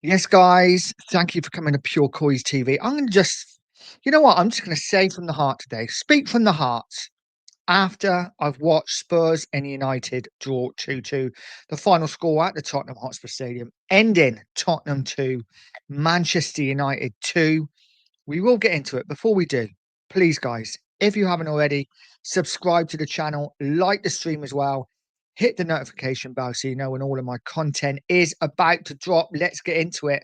Yes, guys, thank you for coming to Pure Coys TV. I'm going to just, you know what? I'm just going to say from the heart today, speak from the heart. After I've watched Spurs and United draw 2-2, the final score at the Tottenham Hotspur Stadium, ending Tottenham 2, Manchester United 2. We will get into it. Before we do, please, guys, if you haven't already, subscribe to the channel, like the stream as well, hit the notification bell so you know when all of my content is about to drop. Let's get into it.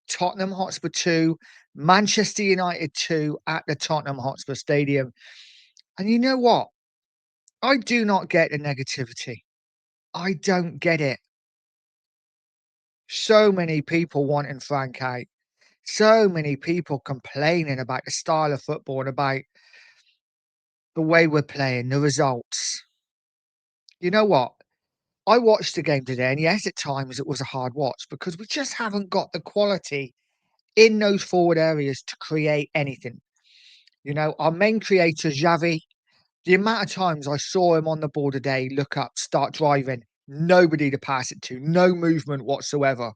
Tottenham Hotspur 2, Manchester United 2 at the Tottenham Hotspur Stadium. And you know what? I do not get the negativity. I don't get it. So many people wanting Frank out. So many people complaining about the style of football and about the way we're playing, the results. You know what? I watched the game today, and yes, at times it was a hard watch because we just haven't got the quality in those forward areas to create anything. You know, our main creator, Xavi, the amount of times I saw him on the ball today, look up, start driving, nobody to pass it to, no movement whatsoever.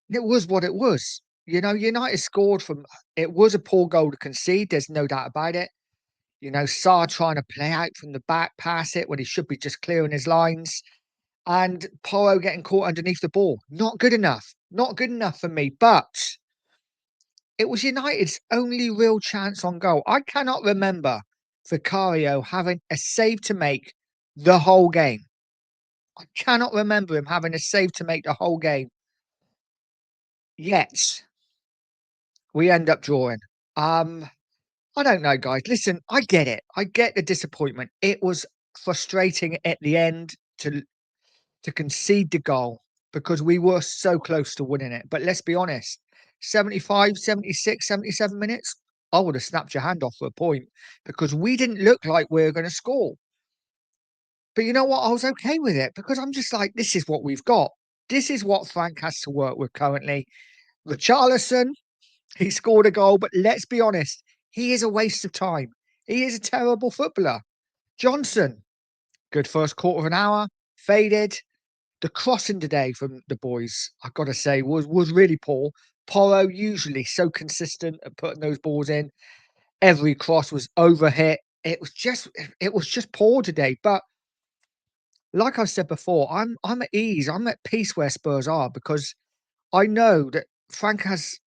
It was what it was. You know, United scored from it was a poor goal to concede, there's no doubt about it. You know, Sarr trying to play out from the back, pass it when he should be just clearing his lines, and Porro getting caught underneath the ball. Not good enough. Not good enough for me. But it was United's only real chance on goal. I cannot remember Vicario having a save to make the whole game. I cannot remember him having a save to make the whole game. Yet we end up drawing. Um, I don't know, guys. Listen, I get it. I get the disappointment. It was frustrating at the end to concede the goal because we were so close to winning it. But let's be honest, 75, 76, 77 minutes, I would have snapped your hand off for a point because we didn't look like we were going to score. But you know what? I was okay with it because I'm just like, this is what we've got. This is what Frank has to work with currently. Richarlison, he scored a goal, but let's be honest, he is a waste of time. He is a terrible footballer. Johnson, good first quarter of an hour, faded. The crossing today from the boys, I've got to say, was really poor. Porro usually so consistent at putting those balls in. Every cross was overhit. It was just poor today. But like I said before, I'm at ease. I'm at peace where Spurs are because I know that Frank has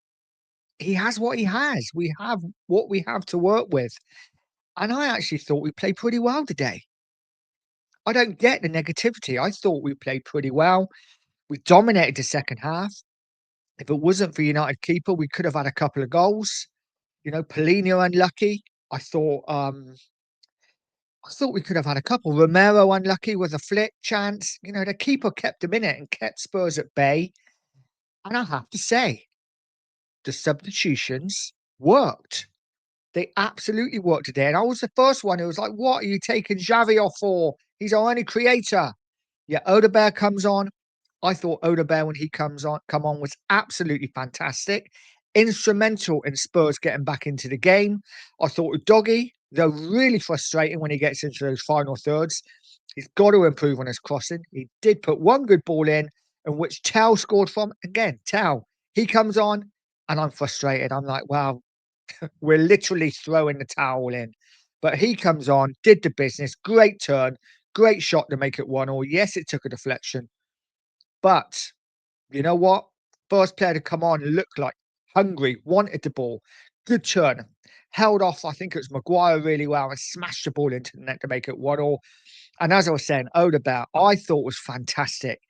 what he has. We have what we have to work with. And I actually thought we played pretty well today. I don't get the negativity. I thought we played pretty well. We dominated the second half. If it wasn't for United keeper, we could have had a couple of goals. You know, Polino unlucky. I thought I thought we could have had a couple. Romero unlucky with a flick chance. You know, the keeper kept him in it and kept Spurs at bay. And I have to say, the substitutions worked. They absolutely worked today. And I was the first one who was like, what are you taking Xavi off for? He's our only creator. Yeah, Odegaard comes on. I thought Odegaard when he come on was absolutely fantastic. Instrumental in Spurs getting back into the game. I thought Doggy, though really frustrating when he gets into those final thirds. He's got to improve on his crossing. He did put one good ball in which Tell scored from. Again, Tell, he comes on and I'm frustrated. I'm like, wow, we're literally throwing the towel in. But he comes on, did the business, great turn, great shot to make it 1-1. Yes, it took a deflection. But you know what? First player to come on looked like hungry, wanted the ball. Good turn. Held off, I think it was Maguire really well and smashed the ball into the net to make it 1-1. And as I was saying, Odegaard, I thought was fantastic.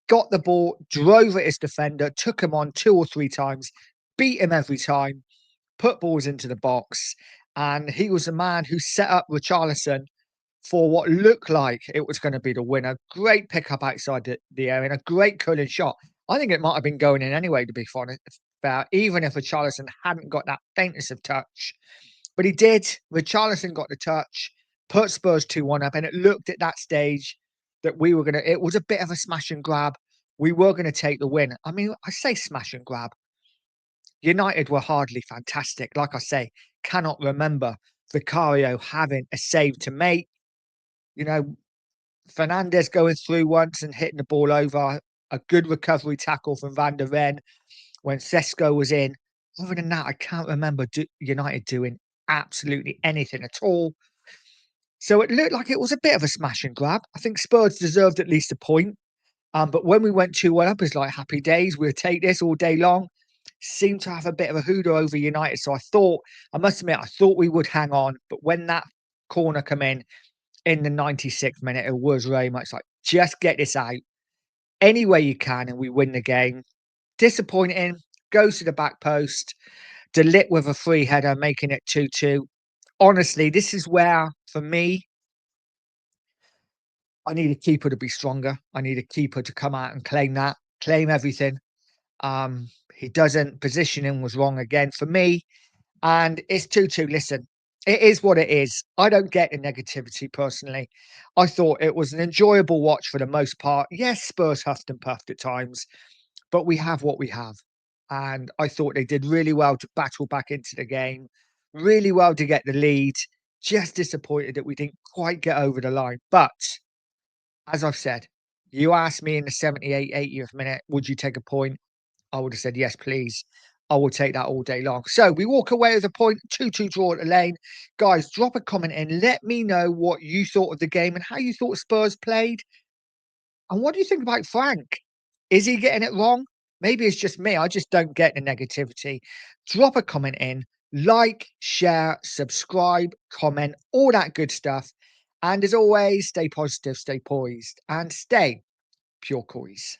Got the ball, drove at his defender, took him on 2 or 3 times, beat him every time, put balls into the box. And he was the man who set up Richarlison for what looked like it was going to be the winner. Great pickup outside the area and a great curling shot. I think it might have been going in anyway, to be honest, even if Richarlison hadn't got that faintness of touch. But he did. Richarlison got the touch, put Spurs 2-1 up, and it looked at that stage that we were going to, it was a bit of a smash and grab. We were going to take the win. I mean, I say smash and grab. United were hardly fantastic. Like I say, cannot remember Vicario having a save to make. You know, Fernandez going through once and hitting the ball over. a good recovery tackle from Van der Ven when Sesko was in. Other than that, I can't remember United doing absolutely anything at all. So it looked like it was a bit of a smash and grab. I think Spurs deserved at least a point. But when we went 2-1 up, it's like happy days. We'll take this all day long. Seemed to have a bit of a hoodoo over United. So I must admit, I thought we would hang on. But when that corner come in the 96th minute, it was very much like, just get this out any way you can and we win the game. Disappointing, goes to the back post. De Ligt with a free header, making it 2-2. Honestly, this is where, for me, I need a keeper to be stronger. I need a keeper to come out and claim everything. He doesn't. Positioning was wrong again for me. And it's 2-2. Listen, it is what it is. I don't get the negativity personally. I thought it was an enjoyable watch for the most part. Yes, Spurs huffed and puffed at times, but we have what we have. And I thought they did really well to battle back into the game, really well to get the lead. Just disappointed that we didn't quite get over the line. But as I've said, you asked me in the 78th, 80th minute, would you take a point? I would have said, yes, please. I will take that all day long. So we walk away with a point, 2-2 draw at the lane. Guys, drop a comment in. Let me know what you thought of the game and how you thought Spurs played. And what do you think about Frank? Is he getting it wrong? Maybe it's just me. I just don't get the negativity. Drop a comment in. Like, share, subscribe, comment, all that good stuff. And as always, stay positive, stay poised, and stay Pure Coys.